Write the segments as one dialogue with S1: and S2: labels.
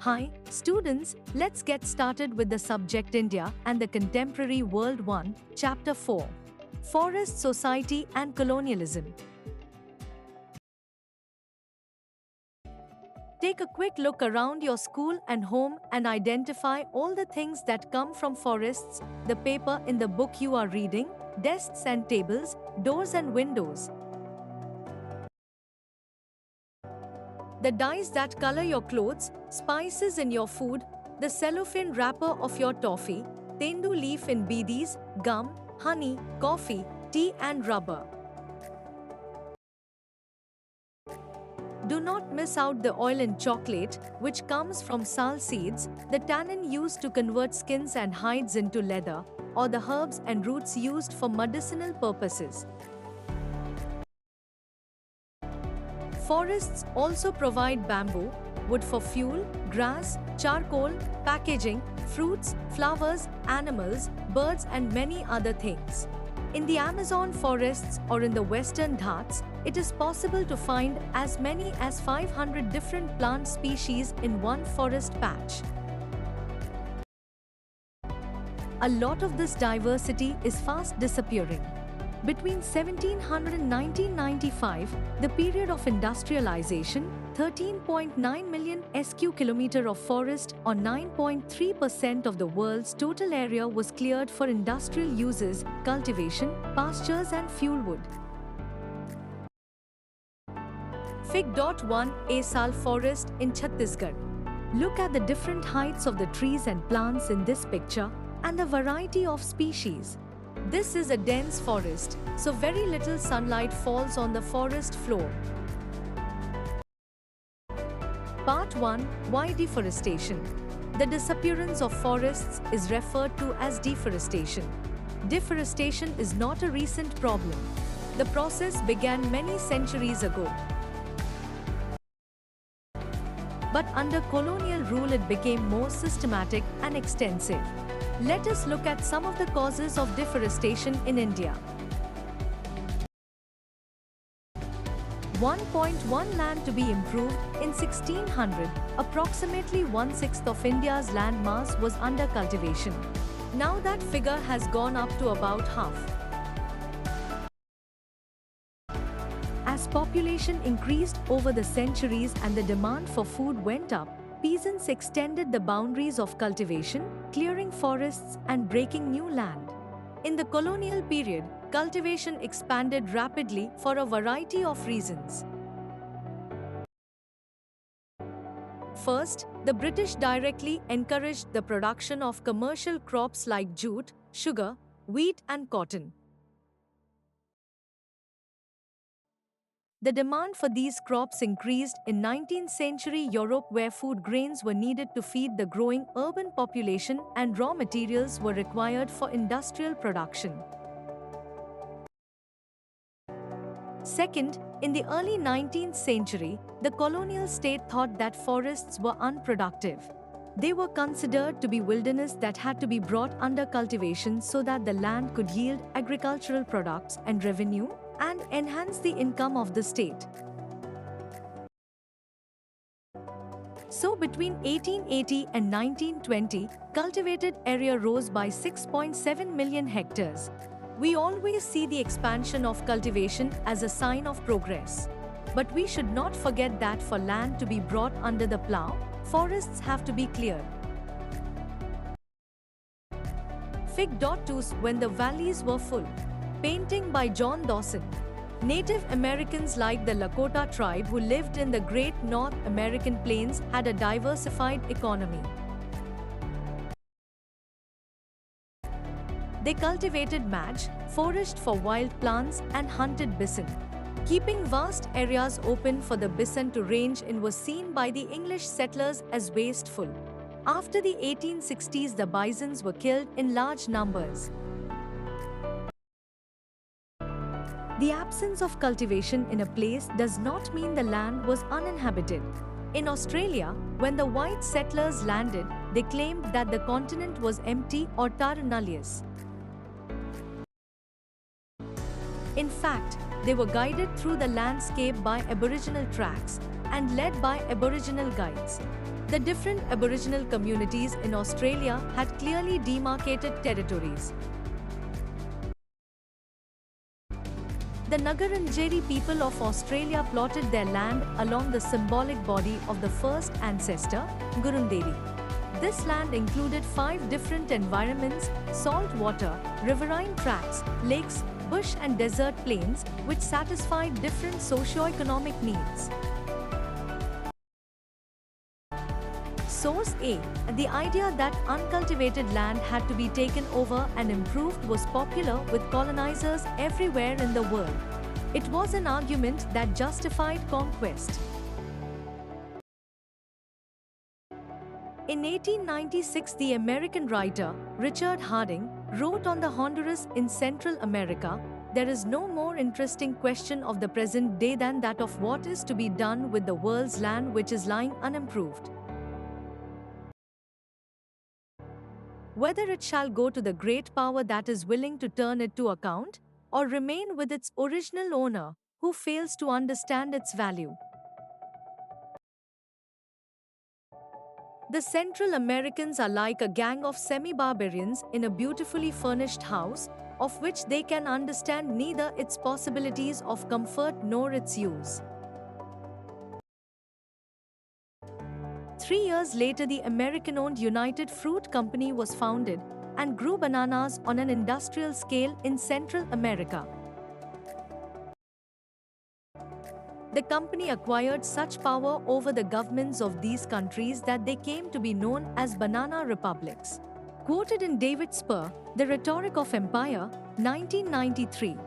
S1: Hi, students, let's get started with the subject India and the Contemporary World 1, Chapter 4. Forest Society and Colonialism. Take a quick look around your school and home and identify all the things that come from forests: the paper in the book you are reading, desks and tables, doors and windows, the dyes that color your clothes, spices in your food, the cellophane wrapper of your toffee, tendu leaf in bidis, gum, honey, coffee, tea and rubber. Do not miss out the oil in chocolate, which comes from sal seeds, the tannin used to convert skins and hides into leather, or the herbs and roots used for medicinal purposes. Forests also provide bamboo, wood for fuel, grass, charcoal, packaging, fruits, flowers, animals, birds and many other things. In the Amazon forests or in the Western Ghats, it is possible to find as many as 500 different plant species in one forest patch. A lot of this diversity is fast disappearing. Between 1700 and 1995, the period of industrialization, 13.9 million sq km of forest or 9.3% of the world's total area was cleared for industrial uses, cultivation, pastures and fuel wood. Fig.1 Asal Forest in Chhattisgarh. Look at the different heights of the trees and plants in this picture and the variety of species. This is a dense forest, so very little sunlight falls on the forest floor. Part 1. Why deforestation? The disappearance of forests is referred to as deforestation. Deforestation is not a recent problem. The process began many centuries ago. But under colonial rule it became more systematic and extensive. Let us look at some of the causes of deforestation in India. 1.1 Land to be improved. In 1600, approximately 1/6 of India's land mass was under cultivation. Now that figure has gone up to about half. As population increased over the centuries and the demand for food went up, peasants extended the boundaries of cultivation, clearing forests and breaking new land. In the colonial period, cultivation expanded rapidly for a variety of reasons. First, the British directly encouraged the production of commercial crops like jute, sugar, wheat and cotton. The demand for these crops increased in 19th century Europe, where food grains were needed to feed the growing urban population and raw materials were required for industrial production. Second, in the early 19th century, the colonial state thought that forests were unproductive. They were considered to be wilderness that had to be brought under cultivation so that the land could yield agricultural products and revenue and enhance the income of the state. So between 1880 and 1920, cultivated area rose by 6.7 million hectares. We always see the expansion of cultivation as a sign of progress. But we should not forget that for land to be brought under the plough, forests have to be cleared. Fig.2 When the valleys were full. Painting by John Dawson. Native Americans like the Lakota tribe who lived in the Great North American Plains had a diversified economy. They cultivated madge, foraged for wild plants and hunted bison. Keeping vast areas open for the bison to range in was seen by the English settlers as wasteful. After the 1860s, the bisons were killed in large numbers. The absence of cultivation in a place does not mean the land was uninhabited. In Australia, when the white settlers landed, they claimed that the continent was empty or terra nullius. In fact, they were guided through the landscape by Aboriginal tracks. and led by Aboriginal guides. The different Aboriginal communities in Australia had clearly demarcated territories. The Ngarrindjeri people of Australia plotted their land along the symbolic body of the first ancestor, Gurunderi. This land included 5 different environments: salt water, riverine tracts, lakes, bush and desert plains, which satisfied different socio-economic needs. Source A. The idea that uncultivated land had to be taken over and improved was popular with colonizers everywhere in the world. It was an argument that justified conquest. In 1896, the American writer Richard Harding wrote on the Honduras in Central America, "There is no more interesting question of the present day than that of what is to be done with the world's land which is lying unimproved. Whether it shall go to the great power that is willing to turn it to account, or remain with its original owner, who fails to understand its value." The Central Americans are like a gang of semi-barbarians in a beautifully furnished house, of which they can understand neither its possibilities of comfort nor its use. 3 years later, the American-owned United Fruit Company was founded and grew bananas on an industrial scale in Central America. The company acquired such power over the governments of these countries that they came to be known as banana republics. Quoted in David Spur, The Rhetoric of Empire, 1993.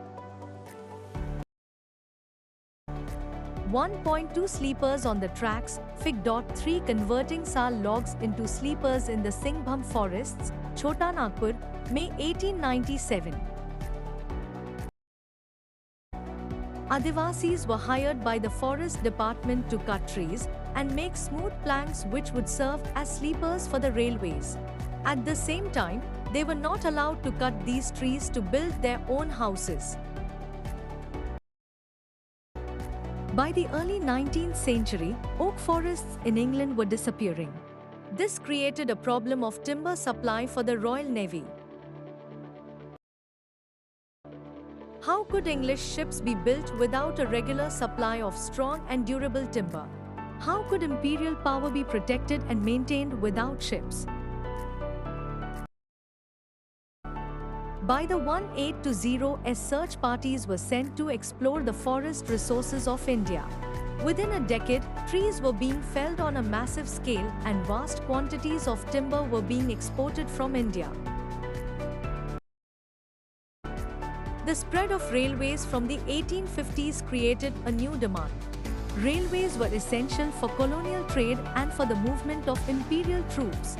S1: 1.2 Sleepers on the tracks, Fig.3 Converting sal logs into sleepers in the Singhbhum forests, Chota Nagpur, May 1897. Adivasis were hired by the Forest Department to cut trees and make smooth planks which would serve as sleepers for the railways. At the same time, they were not allowed to cut these trees to build their own houses. By the early 19th century, oak forests in England were disappearing. This created a problem of timber supply for the Royal Navy. How could English ships be built without a regular supply of strong and durable timber? How could imperial power be protected and maintained without ships? By the 1820s, search parties were sent to explore the forest resources of India. Within a decade, trees were being felled on a massive scale and vast quantities of timber were being exported from India. The spread of railways from the 1850s created a new demand. Railways were essential for colonial trade and for the movement of imperial troops.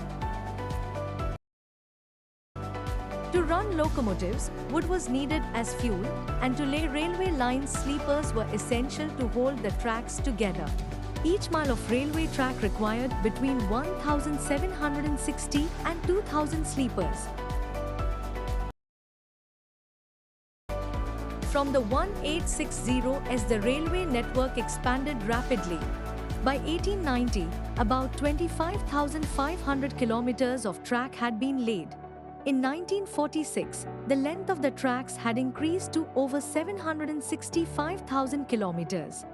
S1: To run locomotives, wood was needed as fuel, and to lay railway lines, sleepers were essential to hold the tracks together. Each mile of railway track required between 1,760 and 2,000 sleepers. From the 1860s, the railway network expanded rapidly. By 1890, about 25,500 kilometers of track had been laid. In 1946, the length of the tracks had increased to over 765,000 kilometers.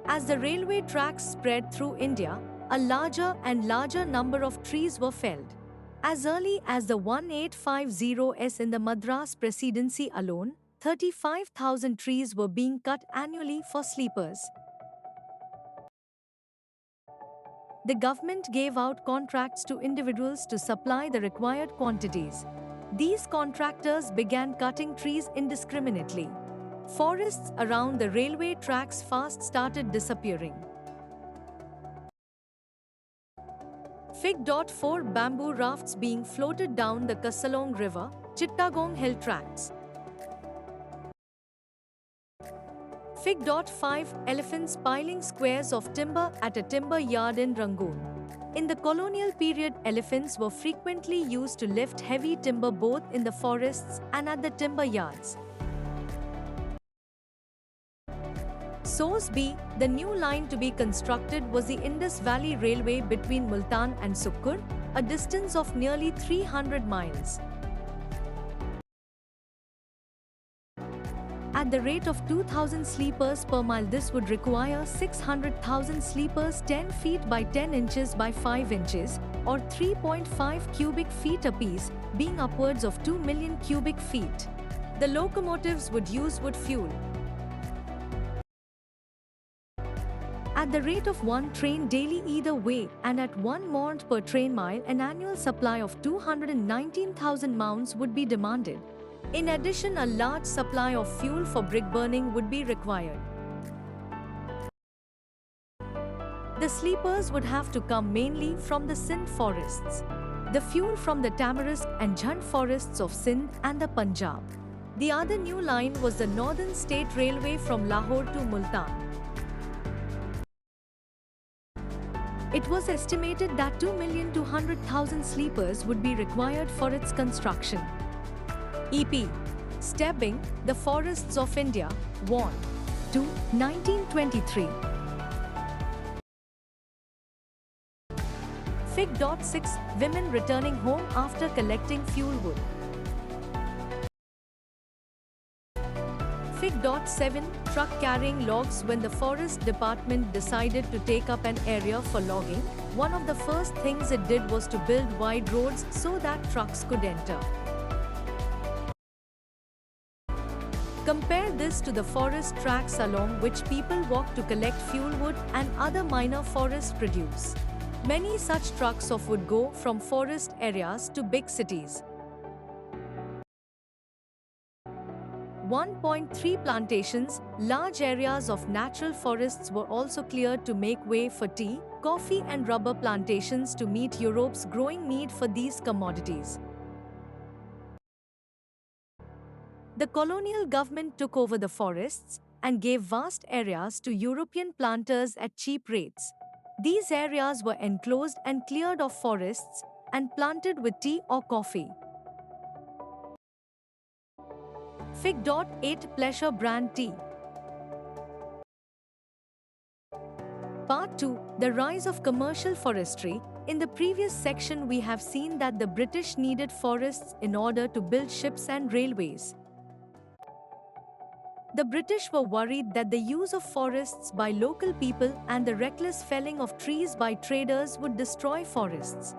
S1: As the railway tracks spread through India, a larger and larger number of trees were felled. As early as the 1850s, in the Madras Presidency alone, 35,000 trees were being cut annually for sleepers. The government gave out contracts to individuals to supply the required quantities. These contractors began cutting trees indiscriminately. Forests around the railway tracks fast started disappearing. Fig.4 Bamboo rafts being floated down the Kasalong River, Chittagong Hill tracts. Fig.5 Elephants piling squares of timber at a timber yard in Rangoon. In the colonial period, elephants were frequently used to lift heavy timber both in the forests and at the timber yards. Source B, the new line to be constructed was the Indus Valley Railway between Multan and Sukkur, a distance of nearly 300 miles. At the rate of 2,000 sleepers per mile, this would require 600,000 sleepers 10 feet by 10 inches by 5 inches, or 3.5 cubic feet apiece, being upwards of 2 million cubic feet. The locomotives would use wood fuel. At the rate of 1 train daily either way and at 1 mont per train mile, an annual supply of 219,000 mounds would be demanded. In addition, a large supply of fuel for brick burning would be required. The sleepers would have to come mainly from the Sindh forests, the fuel from the Tamarisk and Jhand forests of Sindh and the Punjab. The other new line was the Northern State Railway from Lahore to Multan. It was estimated that 2,200,000 sleepers would be required for its construction. EP. Stebbing, The Forests of India, Vaughan. 2, 1923. Fig. 6. Women returning home after collecting fuel wood. Fig. 7. Truck carrying logs. When the Forest Department decided to take up an area for logging, one of the first things it did was to build wide roads so that trucks could enter. Compare this to the forest tracks along which people walk to collect fuel wood and other minor forest produce. Many such trucks of wood go from forest areas to big cities. 1.3 Plantations. Large areas of natural forests were also cleared to make way for tea, coffee and rubber plantations to meet Europe's growing need for these commodities. The colonial government took over the forests and gave vast areas to European planters at cheap rates. These areas were enclosed and cleared of forests and planted with tea or coffee. Fig. 8. Pleasure brand tea. Part 2. The rise of commercial forestry. In the previous section, we have seen that the British needed forests in order to build ships and railways. The British were worried that the use of forests by local people and the reckless felling of trees by traders would destroy forests.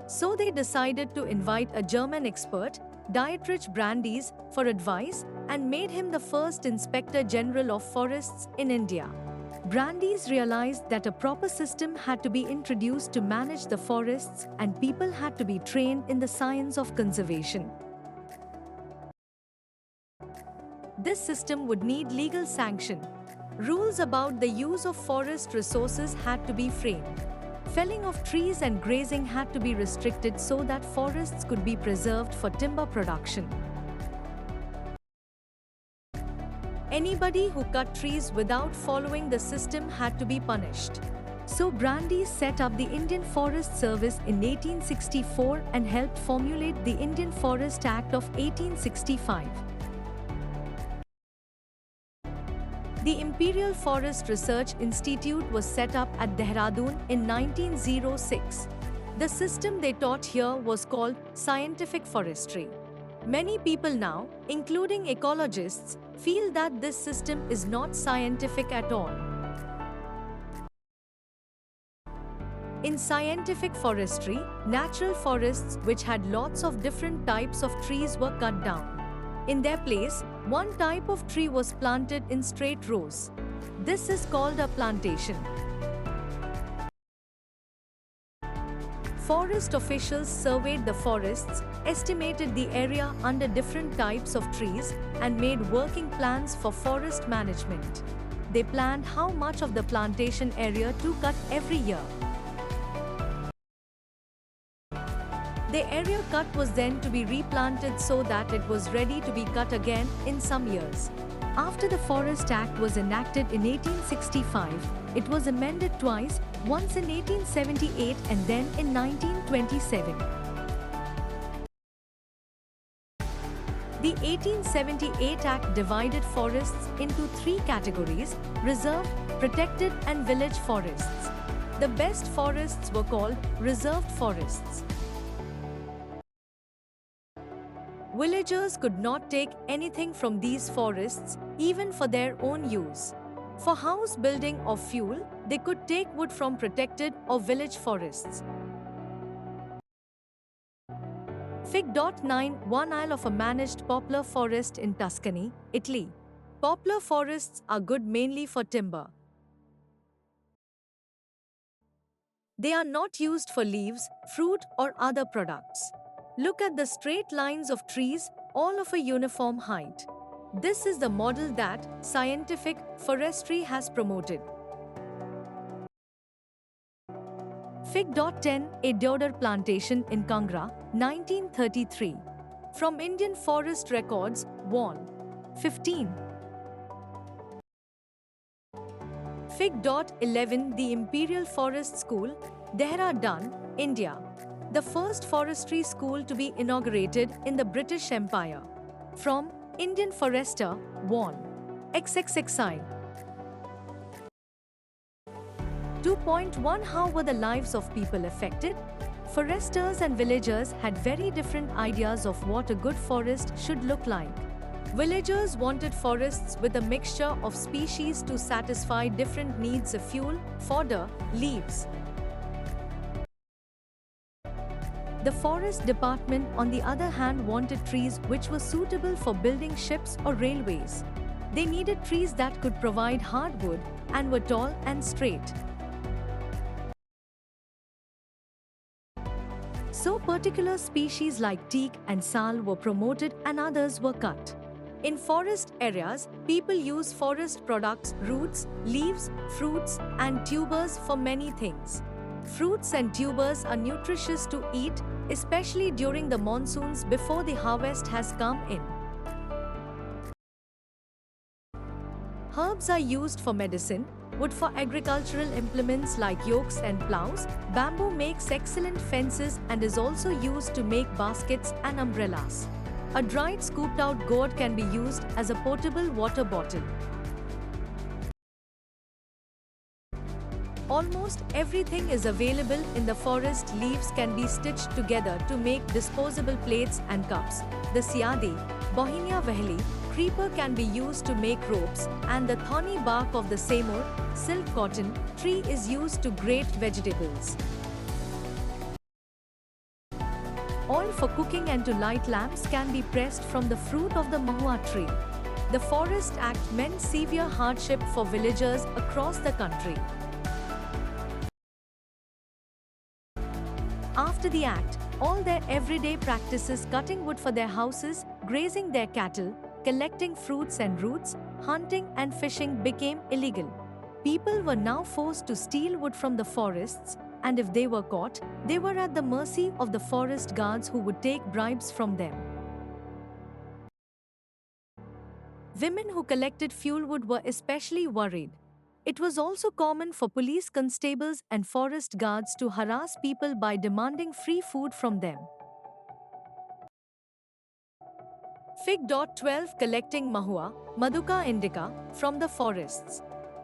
S1: So they decided to invite a German expert, Dietrich Brandis, for advice and made him the first Inspector General of Forests in India. Brandis realized that a proper system had to be introduced to manage the forests and people had to be trained in the science of conservation. This system would need legal sanction. Rules about the use of forest resources had to be framed. Felling of trees and grazing had to be restricted so that forests could be preserved for timber production. Anybody who cut trees without following the system had to be punished. So Brandis set up the Indian Forest Service in 1864 and helped formulate the Indian Forest Act of 1865. The Imperial Forest Research Institute was set up at Dehradun in 1906. The system they taught here was called scientific forestry. Many people now, including ecologists, feel that this system is not scientific at all. In scientific forestry, natural forests which had lots of different types of trees were cut down. In their place, one type of tree was planted in straight rows. This is called a plantation. Forest officials surveyed the forests, estimated the area under different types of trees, and made working plans for forest management. They planned how much of the plantation area to cut every year. The area cut was then to be replanted so that it was ready to be cut again in some years. After the Forest Act was enacted in 1865, it was amended twice, once in 1878 and then in 1927. The 1878 Act divided forests into three categories: reserved, protected and village forests. The best forests were called reserved forests. Villagers could not take anything from these forests, even for their own use. For house building or fuel, they could take wood from protected or village forests. Fig. 9. One aisle of a managed poplar forest in Tuscany, Italy. Poplar forests are good mainly for timber. They are not used for leaves, fruit, or other products. Look at the straight lines of trees, all of a uniform height. This is the model that scientific forestry has promoted. Fig. 10. A deodar plantation in Kangra, 1933. From Indian Forest Records, Vol. 15. Fig. 11. The Imperial Forest School, Dehradun, India. The first forestry school to be inaugurated in the British Empire. From Indian Forester, Vol. XXXI. 2.1 How were the lives of people affected? Foresters and villagers had very different ideas of what a good forest should look like. Villagers wanted forests with a mixture of species to satisfy different needs of fuel, fodder, leaves. The forest department, on the other hand, wanted trees which were suitable for building ships or railways. They needed trees that could provide hardwood and were tall and straight. So particular species like teak and sal were promoted and others were cut. In forest areas, people use forest products, roots, leaves, fruits, and tubers for many things. Fruits and tubers are nutritious to eat, especially during the monsoons before the harvest has come in. Herbs are used for medicine, wood for agricultural implements like yokes and plows, bamboo makes excellent fences and is also used to make baskets and umbrellas. A dried scooped out gourd can be used as a portable water bottle. Almost everything is available in the forest. Leaves can be stitched together to make disposable plates and cups. The Siade, Bohemia vehli, creeper can be used to make ropes, and the thorny bark of the Seymour, silk cotton, tree is used to grate vegetables. Oil for cooking and to light lamps can be pressed from the fruit of the mahua tree. The Forest Act meant severe hardship for villagers across the country. After the act, all their everyday practices, cutting wood for their houses, grazing their cattle, collecting fruits and roots, hunting and fishing became illegal. People were now forced to steal wood from the forests, and if they were caught, they were at the mercy of the forest guards who would take bribes from them. Women who collected fuel wood were especially worried. It was also common for police constables and forest guards to harass people by demanding free food from them. Fig. 12 Collecting mahua, Maduka indica, from the forests.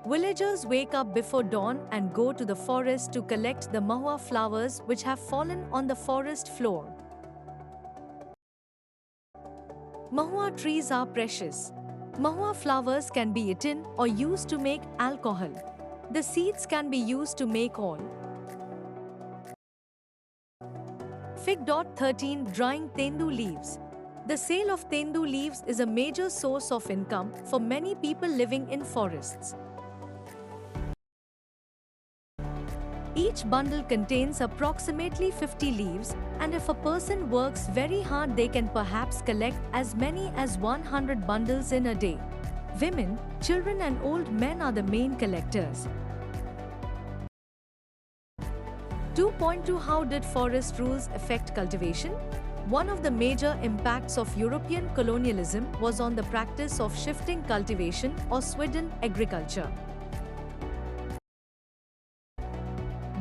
S1: Villagers wake up before dawn and go to the forest to collect the mahua flowers which have fallen on the forest floor. Mahua trees are precious. Mahua flowers can be eaten or used to make alcohol. The seeds can be used to make oil. Fig. 13 Drying tendu leaves. The sale of tendu leaves is a major source of income for many people living in forests. Each bundle contains approximately 50 leaves, and if a person works very hard, they can perhaps collect as many as 100 bundles in a day. Women, children and old men are the main collectors. 2.2 How did forest rules affect cultivation? One of the major impacts of European colonialism was on the practice of shifting cultivation or swidden agriculture.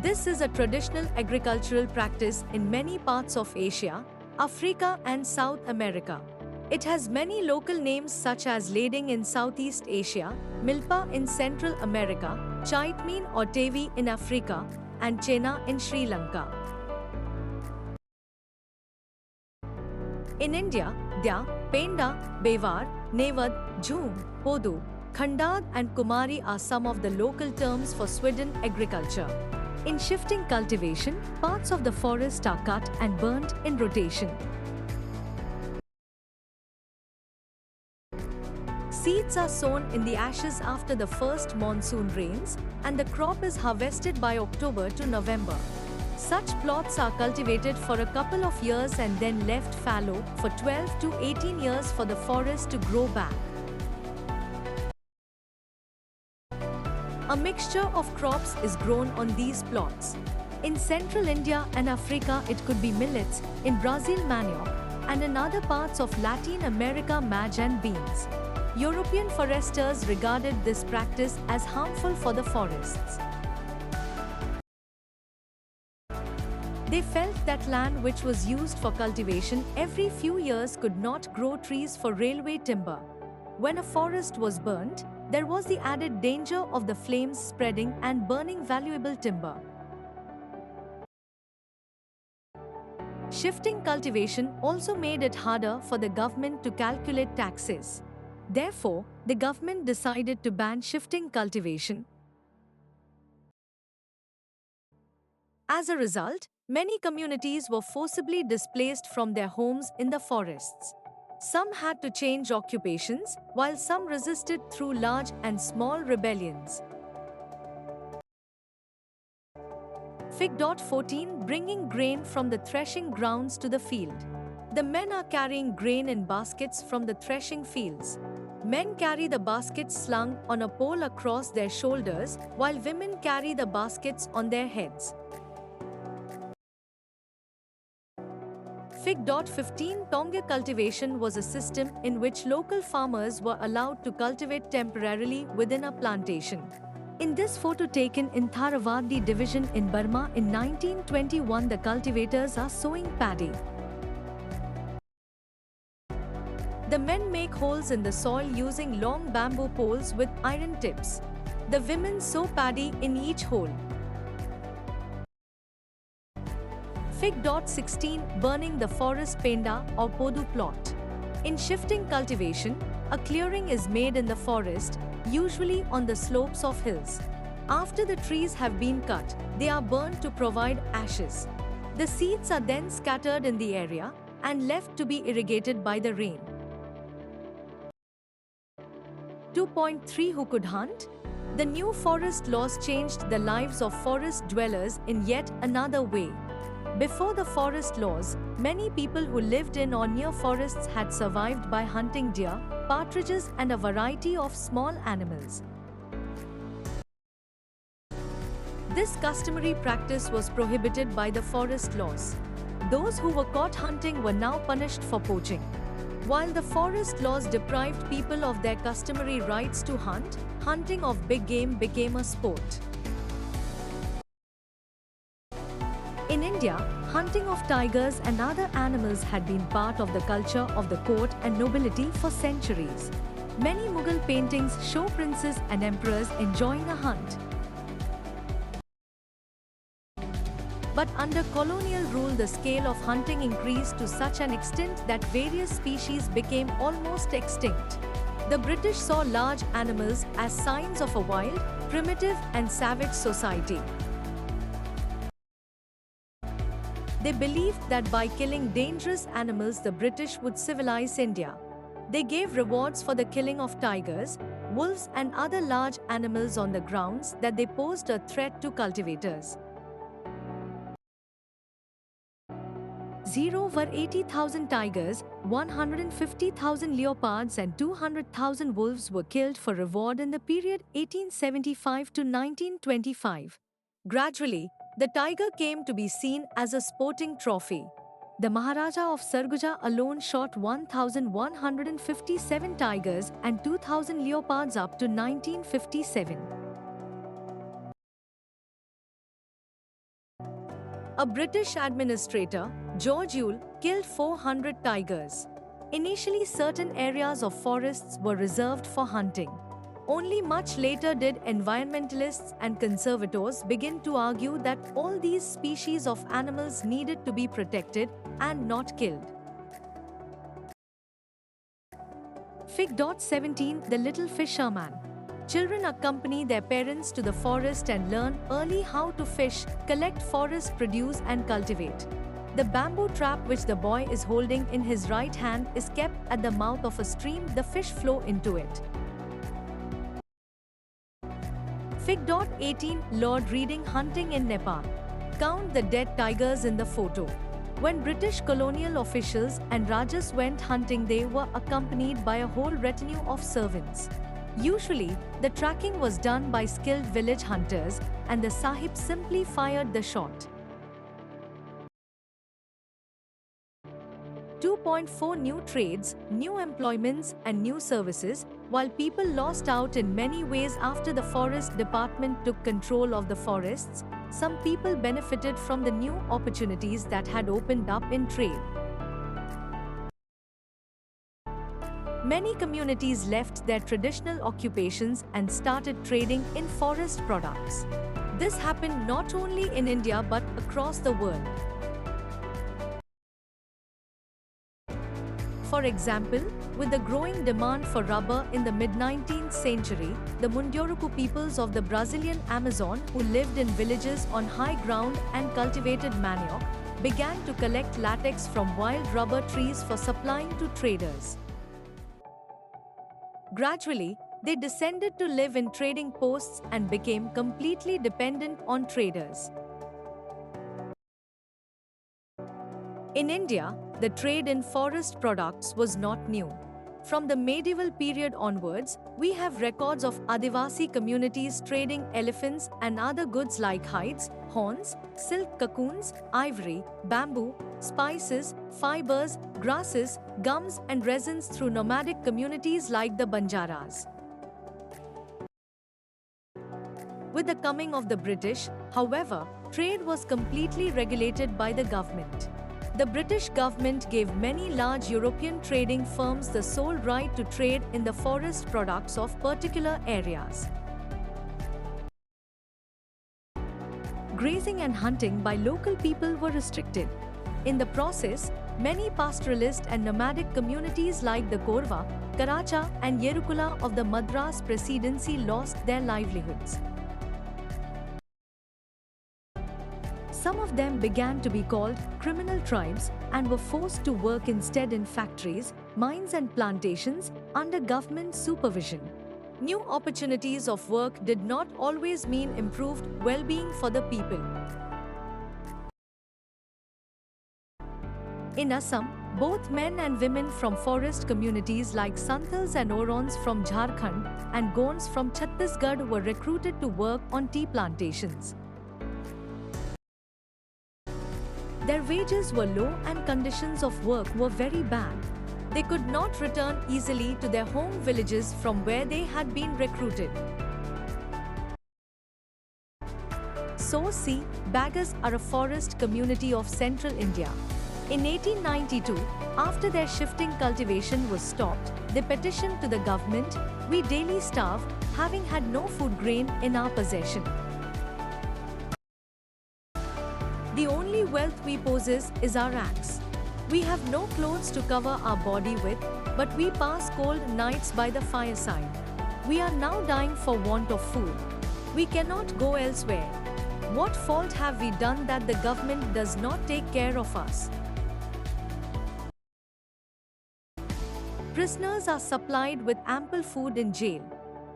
S1: This is a traditional agricultural practice in many parts of Asia, Africa and South America. It has many local names such as Lading in Southeast Asia, Milpa in Central America, Chaitmeen or Tevi in Africa, and Chena in Sri Lanka. In India, Dya, Penda, Bevar, Nevad, Jhum, Podu, Khandad and Kumari are some of the local terms for Swidden agriculture. In shifting cultivation, parts of the forest are cut and burnt in rotation. Seeds are sown in the ashes after the first monsoon rains, and the crop is harvested by October to November. Such plots are cultivated for a couple of years and then left fallow for 12 to 18 years for the forest to grow back. A mixture of crops is grown on these plots. In central India and Africa, it could be millets, in Brazil manioc, and in other parts of Latin America maize and beans. European foresters regarded this practice as harmful for the forests. They felt that land which was used for cultivation every few years could not grow trees for railway timber. When a forest was burnt, there was the added danger of the flames spreading and burning valuable timber. Shifting cultivation also made it harder for the government to calculate taxes. Therefore, the government decided to ban shifting cultivation. As a result, many communities were forcibly displaced from their homes in the forests. Some had to change occupations, while some resisted through large and small rebellions. Fig. 14 Bringing grain from the threshing grounds to the field. The men are carrying grain in baskets from the threshing fields. Men carry the baskets slung on a pole across their shoulders, while women carry the baskets on their heads. Fig. 15 Tonga cultivation was a system in which local farmers were allowed to cultivate temporarily within a plantation. In this photo taken in Tharavadi division in Burma in 1921, the cultivators are sowing paddy. The men make holes in the soil using long bamboo poles with iron tips. The women sow paddy in each hole. Fig. 16 Burning the forest Penda or Podu plot. In shifting cultivation, a clearing is made in the forest, usually on the slopes of hills. After the trees have been cut, they are burned to provide ashes. The seeds are then scattered in the area and left to be irrigated by the rain. 2.3 Who could hunt? The new forest laws changed the lives of forest dwellers in yet another way. Before the forest laws, many people who lived in or near forests had survived by hunting deer, partridges, and a variety of small animals. This customary practice was prohibited by the forest laws. Those who were caught hunting were now punished for poaching. While the forest laws deprived people of their customary rights to hunt, hunting of big game became a sport. In India, hunting of tigers and other animals had been part of the culture of the court and nobility for centuries. Many Mughal paintings show princes and emperors enjoying a hunt. But under colonial rule, the scale of hunting increased to such an extent that various species became almost extinct. The British saw large animals as signs of a wild, primitive, and savage society. They believed that by killing dangerous animals, the British would civilize India. They gave rewards for the killing of tigers, wolves, and other large animals on the grounds that they posed a threat to cultivators. 0 were 80,000 tigers, 150,000 leopards and 200,000 wolves were killed for reward in the period 1875 to 1925. Gradually, the tiger came to be seen as a sporting trophy. The Maharaja of Sarguja alone shot 1,157 tigers and 2,000 leopards up to 1957. A British administrator, George Yule, killed 400 tigers. Initially, certain areas of forests were reserved for hunting. Only much later did environmentalists and conservators begin to argue that all these species of animals needed to be protected and not killed. Fig.17 The Little Fisherman. Children accompany their parents to the forest and learn early how to fish, collect forest produce and cultivate. The bamboo trap which the boy is holding in his right hand is kept at the mouth of a stream. The fish flow into it. Fig.18 Lord Reading hunting in Nepal. Count the dead tigers in the photo. When British colonial officials and Rajas went hunting, they were accompanied by a whole retinue of servants. Usually, the tracking was done by skilled village hunters, and the Sahib simply fired the shot. 2.4 New trades, new employments, and new services. While people lost out in many ways after the Forest Department took control of the forests, some people benefited from the new opportunities that had opened up in trade. Many communities left their traditional occupations and started trading in forest products. This happened not only in India but across the world. For example, with the growing demand for rubber in the mid-19th century, the Munduruku peoples of the Brazilian Amazon, who lived in villages on high ground and cultivated manioc, began to collect latex from wild rubber trees for supplying to traders. Gradually, they descended to live in trading posts and became completely dependent on traders. In India, the trade in forest products was not new. From the medieval period onwards, we have records of Adivasi communities trading elephants and other goods like hides, horns, silk cocoons, ivory, bamboo, spices, fibers, grasses, gums and resins through nomadic communities like the Banjaras. With the coming of the British, however, trade was completely regulated by the government. The British government gave many large European trading firms the sole right to trade in the forest products of particular areas. Grazing and hunting by local people were restricted. In the process, many pastoralist and nomadic communities like the Korwa, Karacha and Yerukula of the Madras Presidency lost their livelihoods. Some of them began to be called criminal tribes and were forced to work instead in factories, mines and plantations under government supervision. New opportunities of work did not always mean improved well-being for the people. In Assam, both men and women from forest communities like Santals and Orons from Jharkhand and Gonds from Chhattisgarh were recruited to work on tea plantations. Their wages were low and conditions of work were very bad. They could not return easily to their home villages from where they had been recruited. Sosi, Bagas are a forest community of central India. In 1892, after their shifting cultivation was stopped, they petitioned to the government, "We daily starve, having had no food grain in our possession. The only wealth we possess is our axe. We have no clothes to cover our body with, but we pass cold nights by the fireside. We are now dying for want of food. We cannot go elsewhere. What fault have we done that the government does not take care of us?" Prisoners are supplied with ample food in jail.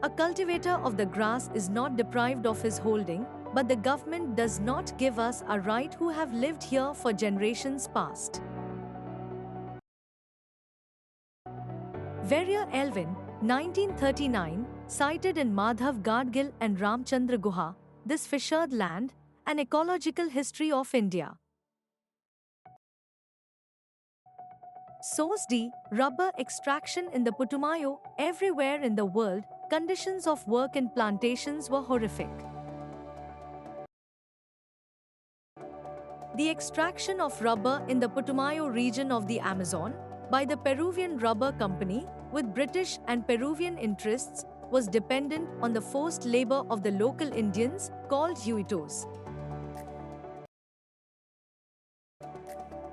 S1: A cultivator of the grass is not deprived of his holding, but the government does not give us a right who have lived here for generations past. Verrier Elvin, 1939, cited in Madhav Gadgil and Ramchandra Guha, This Fissured Land, An Ecological History of India. Source D. Rubber extraction in the Putumayo. Everywhere in the world, conditions of work in plantations were horrific. The extraction of rubber in the Putumayo region of the Amazon, by the Peruvian Rubber Company, with British and Peruvian interests, was dependent on the forced labor of the local Indians, called Huitos.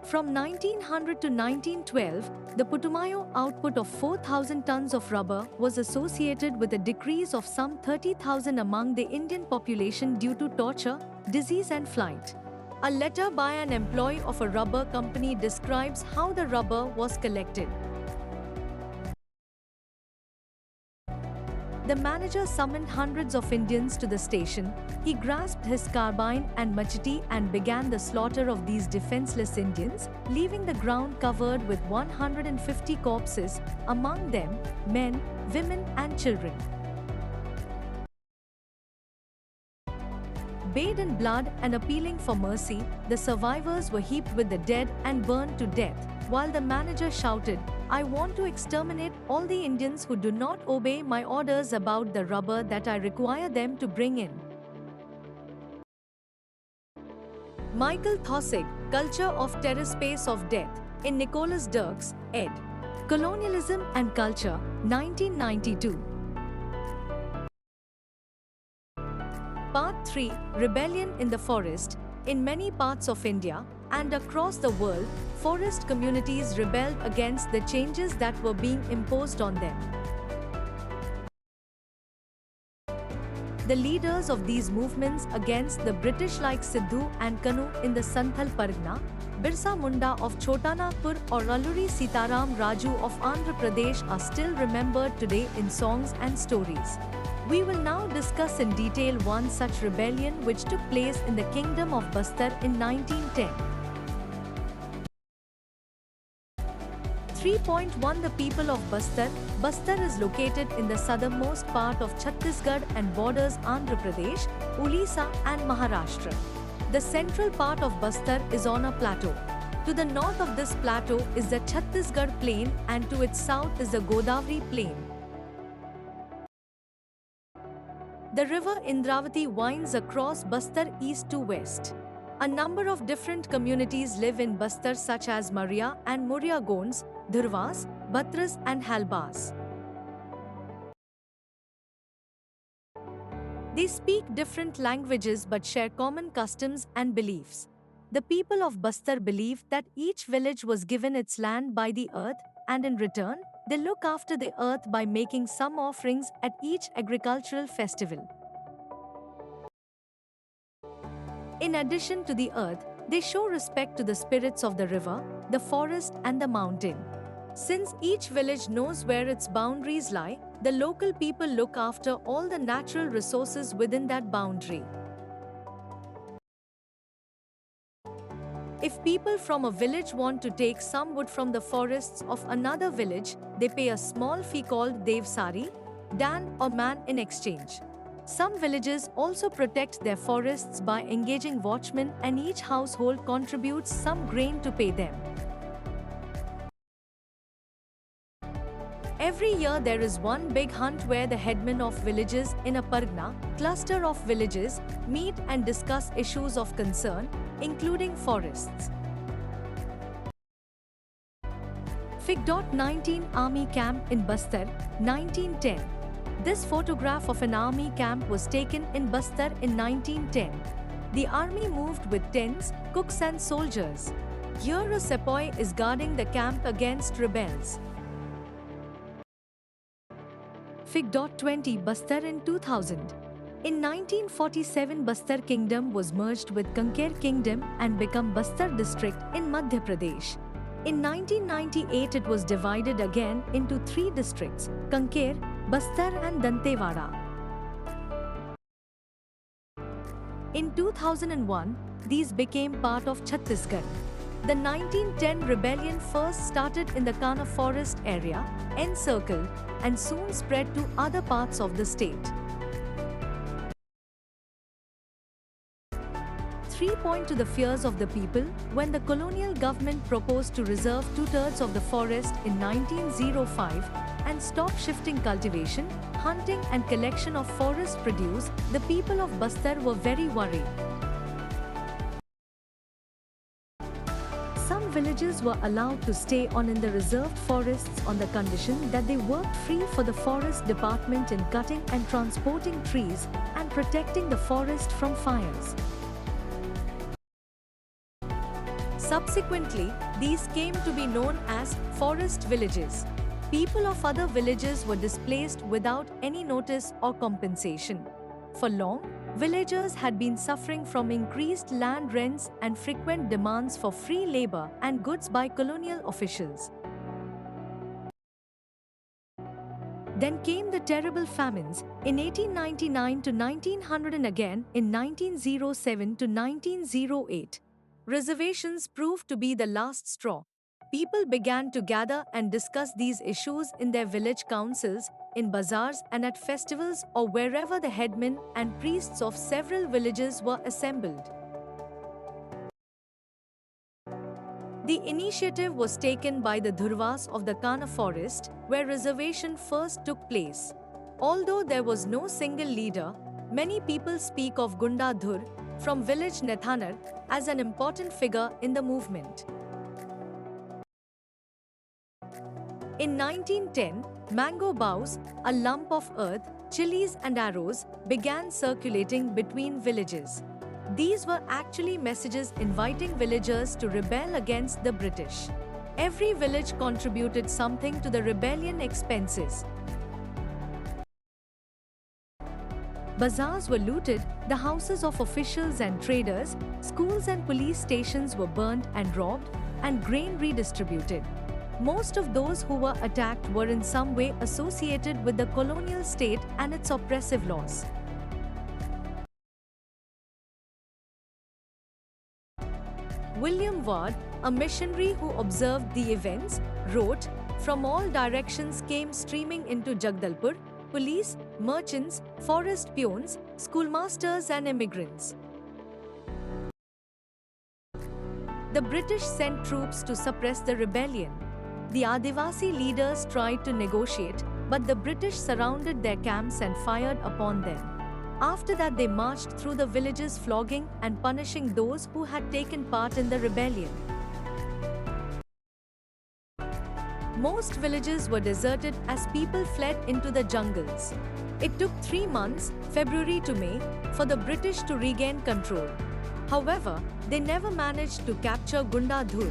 S1: From 1900 to 1912, the Putumayo output of 4,000 tons of rubber was associated with a decrease of some 30,000 among the Indian population due to torture, disease and flight. A letter by an employee of a rubber company describes how the rubber was collected. The manager summoned hundreds of Indians to the station. He grasped his carbine and machete and began the slaughter of these defenseless Indians, leaving the ground covered with 150 corpses, among them men, women and children. Bathed in blood and appealing for mercy, the survivors were heaped with the dead and burned to death, while the manager shouted, "I want to exterminate all the Indians who do not obey my orders about the rubber that I require them to bring in." Michael Taussig, Culture of Terraspace of Death, in Nicholas Dirks, ed. Colonialism and Culture, 1992. Part 3, Rebellion in the Forest. In many parts of India and across the world, forest communities rebelled against the changes that were being imposed on them. The leaders of these movements against the British like Sidhu and Kanu in the Santhal Pargana, Birsa Munda of Chotanagpur or Alluri Sitaram Raju of Andhra Pradesh are still remembered today in songs and stories. We will now discuss in detail one such rebellion which took place in the kingdom of Bastar in 1910. 3.1 The people of Bastar. Bastar is located in the southernmost part of Chhattisgarh and borders Andhra Pradesh, Odisha and Maharashtra. The central part of Bastar is on a plateau. To the north of this plateau is the Chhattisgarh plain and to its south is the Godavari plain. The river Indravati winds across Bastar east to west. A number of different communities live in Bastar such as Maria and Muria Gonds, Dhurvas, Batras and Halbas. They speak different languages but share common customs and beliefs. The people of Bastar believe that each village was given its land by the earth, and in return, they look after the earth by making some offerings at each agricultural festival. In addition to the earth, they show respect to the spirits of the river, the forest and the mountain. Since each village knows where its boundaries lie, the local people look after all the natural resources within that boundary. If people from a village want to take some wood from the forests of another village, they pay a small fee called Devsari, Dan or man in exchange. Some villages also protect their forests by engaging watchmen, and each household contributes some grain to pay them. Every year there is one big hunt where the headmen of villages in a pargana, cluster of villages, meet and discuss issues of concern, including forests. Fig. 19 Army Camp in Bastar, 1910. This photograph of an army camp was taken in Bastar in 1910. The army moved with tents, cooks and soldiers. Here a sepoy is guarding the camp against rebels. Fig. 20 Bastar in 2000. In 1947, Bastar Kingdom was merged with Kanker Kingdom and became Bastar District in Madhya Pradesh. In 1998, it was divided again into 3 districts, Kanker, Bastar and Dantewada. In 2001, these became part of Chhattisgarh. The 1910 rebellion first started in the Kana forest area, encircled, and soon spread to other parts of the state. 3. To the fears of the people. When the colonial government proposed to reserve 2/3 of the forest in 1905 and stop shifting cultivation, hunting and collection of forest produce, the people of Bastar were very worried. Some villagers were allowed to stay on in the reserved forests on the condition that they worked free for the forest department in cutting and transporting trees and protecting the forest from fires. Subsequently, these came to be known as forest villages. People of other villages were displaced without any notice or compensation. For long, villagers had been suffering from increased land rents and frequent demands for free labor and goods by colonial officials. Then came the terrible famines in 1899 to 1900 and again in 1907 to 1908. Reservations proved to be the last straw. People began to gather and discuss these issues in their village councils, in bazaars and at festivals or wherever the headmen and priests of several villages were assembled. The initiative was taken by the Dhurwas of the Kana forest, where reservation first took place. Although there was no single leader, many people speak of Gunda Dhur from village Nethanar as an important figure in the movement. In 1910, mango boughs, a lump of earth, chilies and arrows began circulating between villages. These were actually messages inviting villagers to rebel against the British. Every village contributed something to the rebellion expenses. Bazaars were looted, the houses of officials and traders, schools and police stations were burned and robbed, and grain redistributed. Most of those who were attacked were in some way associated with the colonial state and its oppressive laws. William Ward, a missionary who observed the events, wrote, "From all directions came streaming into Jagdalpur police, merchants, forest peons, schoolmasters and immigrants." The British sent troops to suppress the rebellion. The Adivasi leaders tried to negotiate, but the British surrounded their camps and fired upon them. After that, they marched through the villages flogging and punishing those who had taken part in the rebellion. Most villages were deserted as people fled into the jungles. It took 3 months, February to May, for the British to regain control. However, they never managed to capture Gunda Dhur.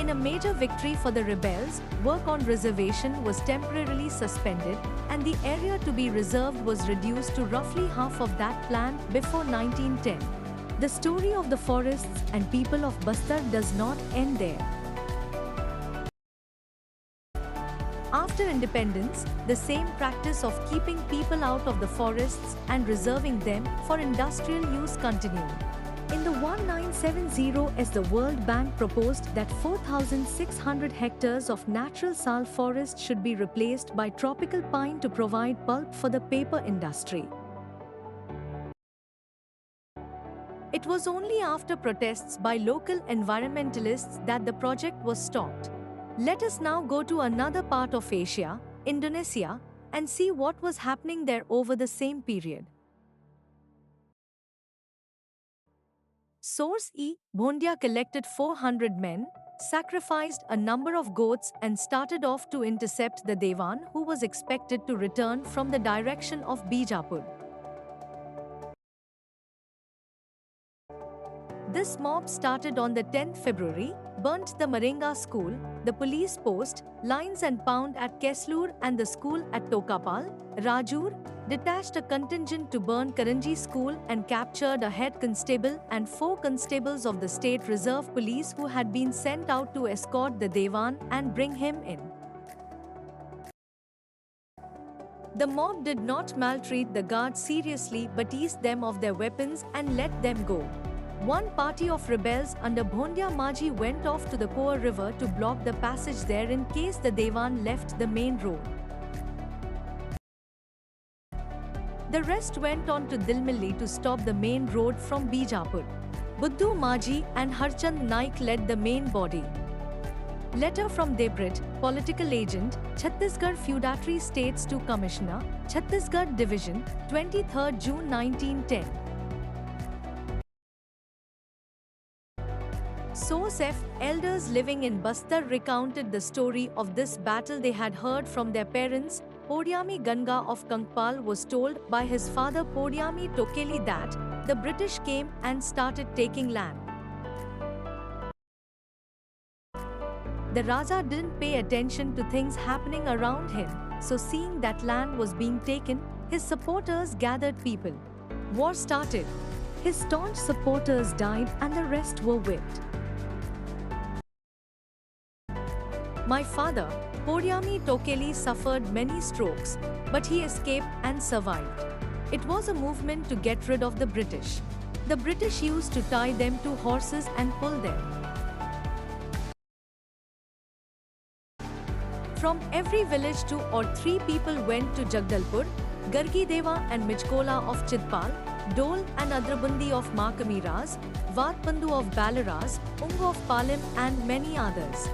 S1: In a major victory for the rebels, work on reservation was temporarily suspended, and the area to be reserved was reduced to roughly half of that planned before 1910. The story of the forests and people of Bastar does not end there. After independence, the same practice of keeping people out of the forests and reserving them for industrial use continued. In the 1970s, the World Bank proposed that 4,600 hectares of natural sal forest should be replaced by tropical pine to provide pulp for the paper industry. It was only after protests by local environmentalists that the project was stopped. Let us now go to another part of Asia, Indonesia, and see what was happening there over the same period. Source E. Bhondia collected 400 men, sacrificed a number of goats and started off to intercept the Dewan who was expected to return from the direction of Bijapur. This mob started on the 10th February, burnt the Marenga school, the police post, lines and pound at Keslur and the school at Tokapal, Rajur, detached a contingent to burn Karanji school and captured a head constable and 4 constables of the State Reserve Police who had been sent out to escort the Dewan and bring him in. The mob did not maltreat the guards seriously but eased them of their weapons and let them go. One party of rebels under Bhondia Maji went off to the Koar river to block the passage there in case the Dewan left the main road. The rest went on to Dilmilli to stop the main road from Bijapur. Buddhu Maji and Harchand Naik led the main body. Letter from Debrit, political agent, Chhattisgarh Feudatory States to Commissioner, Chhattisgarh Division, 23 June 1910. Source F. Elders living in Bastar recounted the story of this battle they had heard from their parents. Podyami Ganga of Kankpal was told by his father Podyami Tokeli that the British came and started taking land. The Raja didn't pay attention to things happening around him, so seeing that land was being taken, his supporters gathered people. War started. His staunch supporters died and the rest were whipped. My father, Podyami Tokeli, suffered many strokes, but he escaped and survived. It was a movement to get rid of the British. The British used to tie them to horses and pull them. From every village 2 or 3 people went to Jagdalpur, Gargideva and Mijkola of Chitpal, Dole and Adrabundi of Makamiras, Vatpandu of Balaras, Ungu of Palim and many others.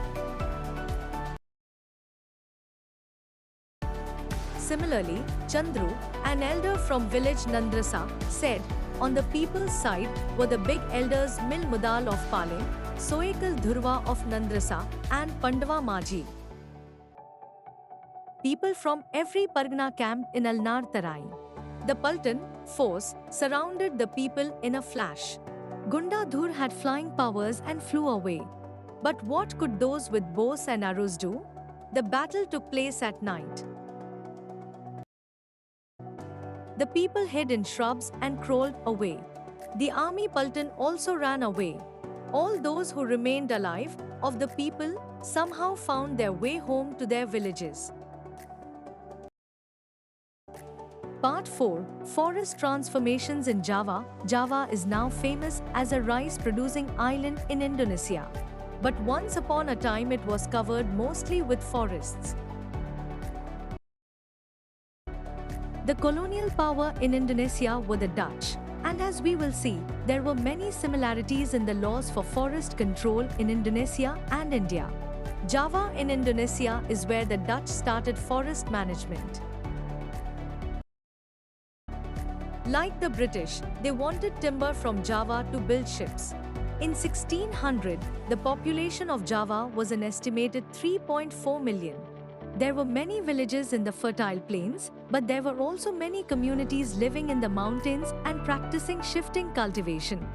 S1: Similarly, Chandru, an elder from village Nandrasa, said, on the people's side were the big elders Mil Mudal of Palim, Soekal Dhurva of Nandrasa, and Pandava Maji. People from every Pargana camped in Alnar Tarai. The Paltan force surrounded the people in a flash. Gunda Dhur had flying powers and flew away. But what could those with bows and arrows do? The battle took place at night. The people hid in shrubs and crawled away. The army Paltan also ran away. All those who remained alive, of the people, somehow found their way home to their villages. Part 4. Forest transformations in Java. Java is now famous as a rice-producing island in Indonesia. But once upon a time it was covered mostly with forests. The colonial power in Indonesia were the Dutch, and as we will see, there were many similarities in the laws for forest control in Indonesia and India. Java in Indonesia is where the Dutch started forest management. Like the British, they wanted timber from Java to build ships. In 1600, the population of Java was an estimated 3.4 million. There were many villages in the fertile plains, but there were also many communities living in the mountains and practicing shifting cultivation.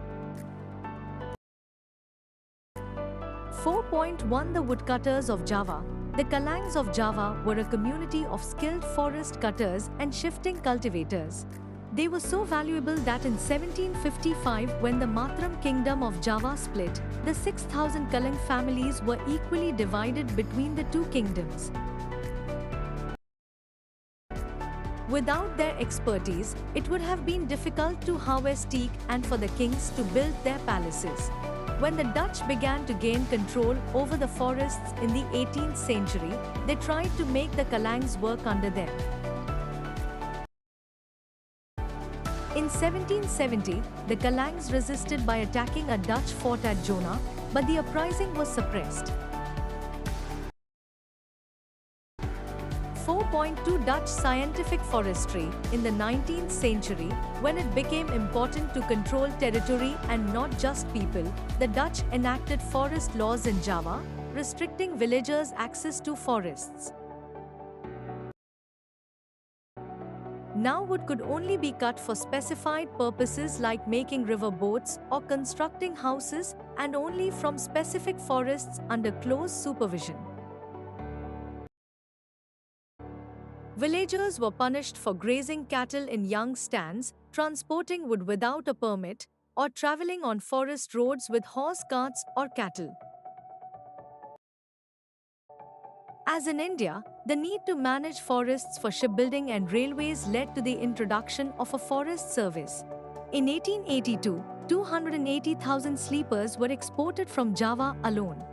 S1: 4.1 The woodcutters of Java. The Kalangs of Java were a community of skilled forest cutters and shifting cultivators. They were so valuable that in 1755, when the Matram kingdom of Java split, the 6,000 Kalang families were equally divided between the two kingdoms. Without their expertise, it would have been difficult to harvest teak and for the kings to build their palaces. When the Dutch began to gain control over the forests in the 18th century, they tried to make the Kalangs work under them. In 1770, the Kalangs resisted by attacking a Dutch fort at Jona, but the uprising was suppressed. 4.2 Dutch scientific forestry. In the 19th century, when it became important to control territory and not just people, the Dutch enacted forest laws in Java, restricting villagers' access to forests. Now wood could only be cut for specified purposes like making river boats or constructing houses, and only from specific forests under close supervision. Villagers were punished for grazing cattle in young stands, transporting wood without a permit, or traveling on forest roads with horse carts or cattle. As in India, the need to manage forests for shipbuilding and railways led to the introduction of a forest service. In 1882, 280,000 sleepers were exported from Java alone.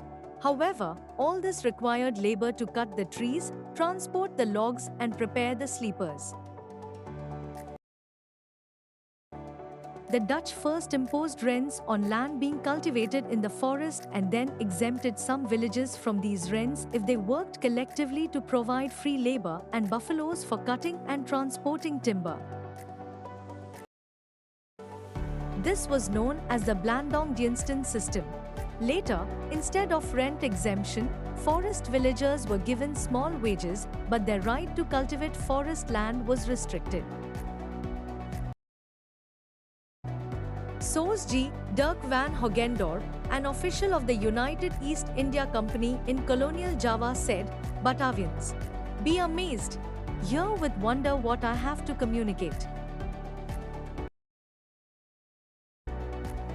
S1: However, all this required labor to cut the trees, transport the logs, and prepare the sleepers. The Dutch first imposed rents on land being cultivated in the forest and then exempted some villages from these rents if they worked collectively to provide free labor and buffaloes for cutting and transporting timber. This was known as the Blandong-Dunstan system. Later, instead of rent exemption, forest villagers were given small wages, but their right to cultivate forest land was restricted. Source G. Dirk van Hogendorp, an official of the United East India Company in colonial Java said, Batavians, be amazed. Hear with wonder what I have to communicate.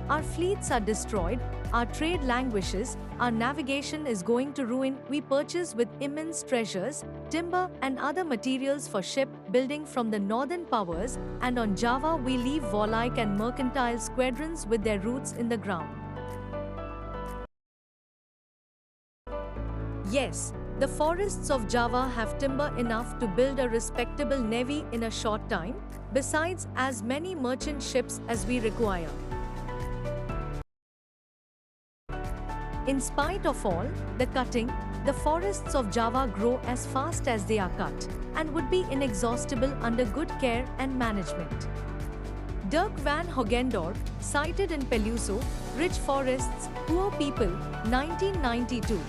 S1: Our fleets are destroyed, our trade languishes, our navigation is going to ruin. We purchase with immense treasures, timber and other materials for ship building from the northern powers, and on Java we leave warlike and mercantile squadrons with their roots in the ground. Yes, the forests of Java have timber enough to build a respectable navy in a short time, besides as many merchant ships as we require. In spite of all the cutting, the forests of Java grow as fast as they are cut, and would be inexhaustible under good care and management. Dirk van Hogendorp, cited in Peluso, Rich Forests, Poor People, 1992.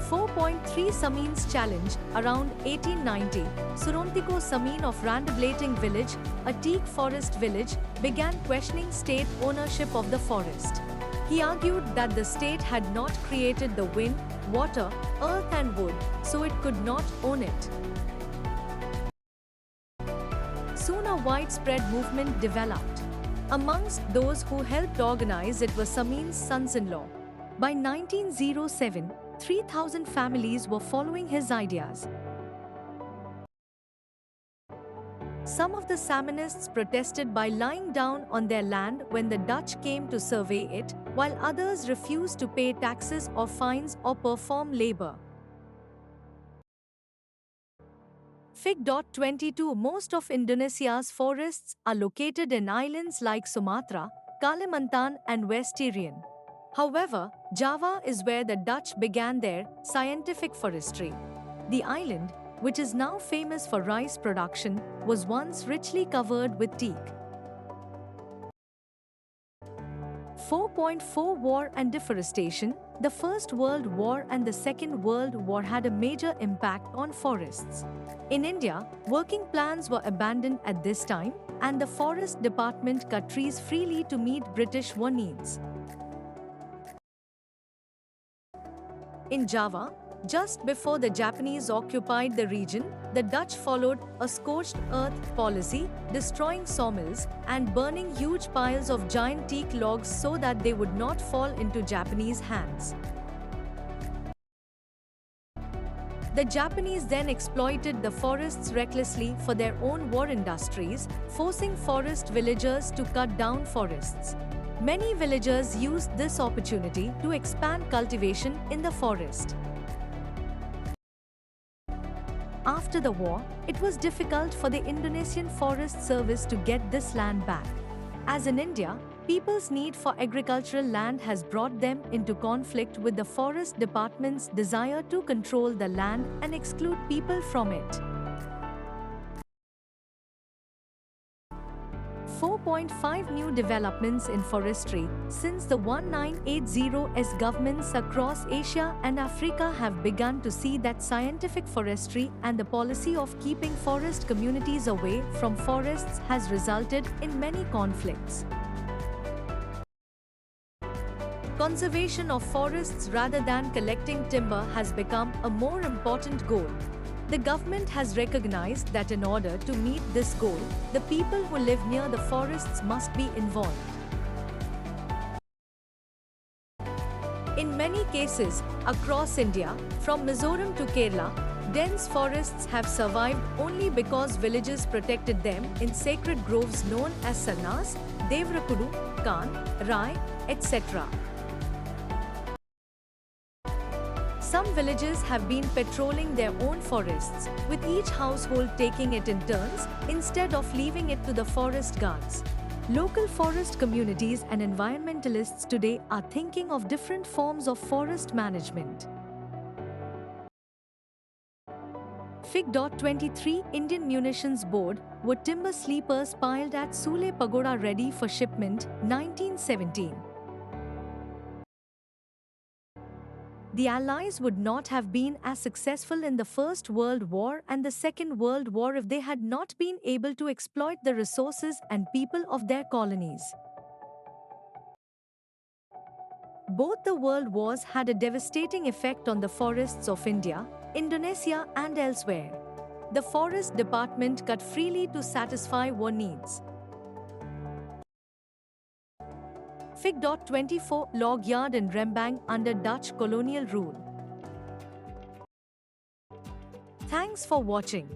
S1: 4.3 Samin's Challenge, around 1890, Surontiko Samin of Randablating village, a teak forest village, began questioning state ownership of the forest. He argued that the state had not created the wind, water, earth and wood, so it could not own it. Soon a widespread movement developed. Amongst those who helped organize it were Samin's sons-in-law. By 1907, 3,000 families were following his ideas. Some of the Saminists protested by lying down on their land when the Dutch came to survey it, while others refused to pay taxes or fines or perform labor. Fig. 22 Most of Indonesia's forests are located in islands like Sumatra, Kalimantan and West Irian. However, Java is where the Dutch began their scientific forestry. The island, which is now famous for rice production, was once richly covered with teak. 4.4 War and deforestation. The First World War and the Second World War had a major impact on forests. In India, working plans were abandoned at this time, and the Forest Department cut trees freely to meet British war needs. In Java, just before the Japanese occupied the region, the Dutch followed a scorched earth policy, destroying sawmills and burning huge piles of giant teak logs so that they would not fall into Japanese hands. The Japanese then exploited the forests recklessly for their own war industries, forcing forest villagers to cut down forests. Many villagers used this opportunity to expand cultivation in the forest. After the war, it was difficult for the Indonesian Forest Service to get this land back. As in India, people's need for agricultural land has brought them into conflict with the Forest Department's desire to control the land and exclude people from it. 4.5 New developments in forestry. Since the 1980s, governments across Asia and Africa have begun to see that scientific forestry and the policy of keeping forest communities away from forests has resulted in many conflicts. Conservation of forests rather than collecting timber has become a more important goal. The government has recognized that in order to meet this goal, the people who live near the forests must be involved. In many cases, across India, from Mizoram to Kerala, dense forests have survived only because villages protected them in sacred groves known as Sarnas, Devrakudu, Kan, Rai, etc. Some villages have been patrolling their own forests, with each household taking it in turns, instead of leaving it to the forest guards. Local forest communities and environmentalists today are thinking of different forms of forest management. Fig.23 Indian Munitions Board were timber sleepers piled at Sule Pagoda ready for shipment, 1917. The Allies would not have been as successful in the First World War and the Second World War if they had not been able to exploit the resources and people of their colonies. Both the world wars had a devastating effect on the forests of India, Indonesia, and elsewhere. The Forest Department cut freely to satisfy war needs. Fig.24 Log Yard in Rembang under Dutch colonial rule. Thanks for watching.